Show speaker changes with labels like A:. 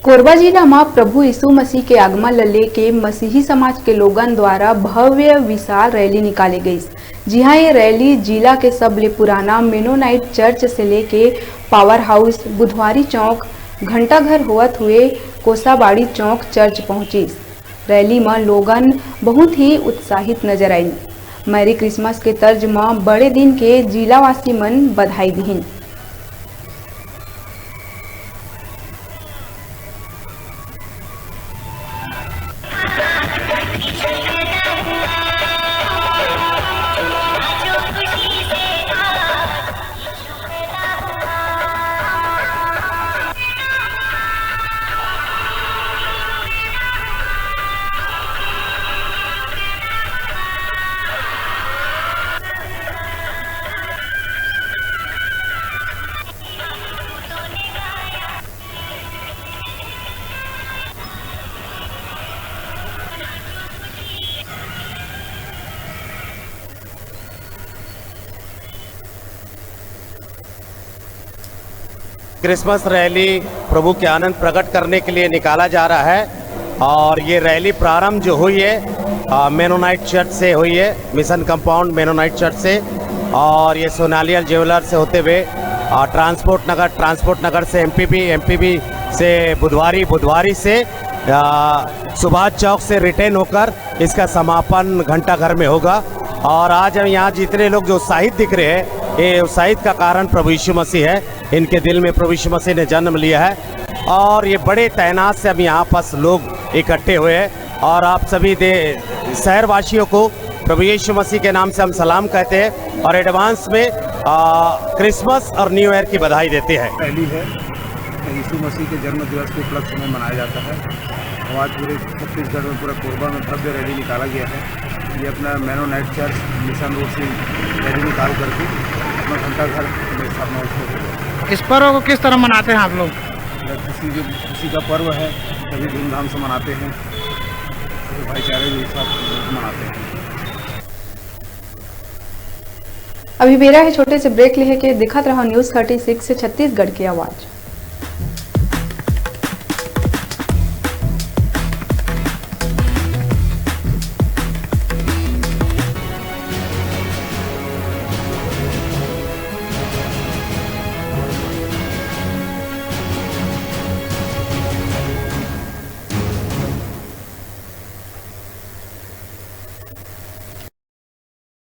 A: कोरबा जिला में प्रभु यीशु मसीह के आगमन ल लेके मसीही समाज के लोगन द्वारा भव्य विशाल रैली निकाली गई। जी हाँ, ये रैली जिला के सबले पुराना मेनोनाइट चर्च से लेके पावर हाउस, बुधवारी चौक, घंटाघर होवत हुए कोसाबाड़ी चौक चर्च पहुंची। रैली में लोगन बहुत ही उत्साहित नजर आई। मैरी क्रिसमस के तर्ज में बड़े दिन के जिलावासी मन बधाई दीन।
B: क्रिसमस रैली प्रभु के आनंद प्रकट करने के लिए निकाला जा रहा है और ये रैली प्रारंभ जो हुई है मेनोनाइट चर्च से हुई है, मिशन कंपाउंड मेनोनाइट चर्च से, और ये सोनालियल ज्वेलर से होते हुए ट्रांसपोर्ट नगर से एमपीबी से बुधवारी से सुभाष चौक से रिटर्न होकर इसका समापन घंटाघर में होगा। और आज हम यहाँ जितने लोग जो उत्साहित दिख रहे हैं, ये उत्साहित का कारण प्रभु यीशु मसीह है। इनके दिल में प्रभु यीशु मसीह ने जन्म लिया है और ये बड़े तैनात से अब यहाँ पास लोग इकट्ठे हुए हैं। और आप सभी शहरवासियों को प्रभु यीशु मसीह के नाम से हम सलाम कहते हैं और एडवांस में क्रिसमस और न्यू ईयर की बधाई देते हैं।
C: पहली है यीशु मसीह के जन्म दिवस के उपलक्ष्य में मनाया जाता है और आज पूरे छत्तीसगढ़ में, पूरा कोरबा में भव्य रैली निकाला गया है। ये अपना मेनोनाइट चर्च मिशन रोड से रैली निकाल करके अपना घंटाघर में स्थापना।
D: इस पर्व को किस तरह मनाते हैं आप लोग?
C: खुशी का पर्व है, सभी धूमधाम से मनाते हैं, भाईचारे के साथ मनाते हैं।
A: अभी बेरा है छोटे से ब्रेक लेके दिखत रहा न्यूज़ 36 से छत्तीसगढ़ की आवाज़।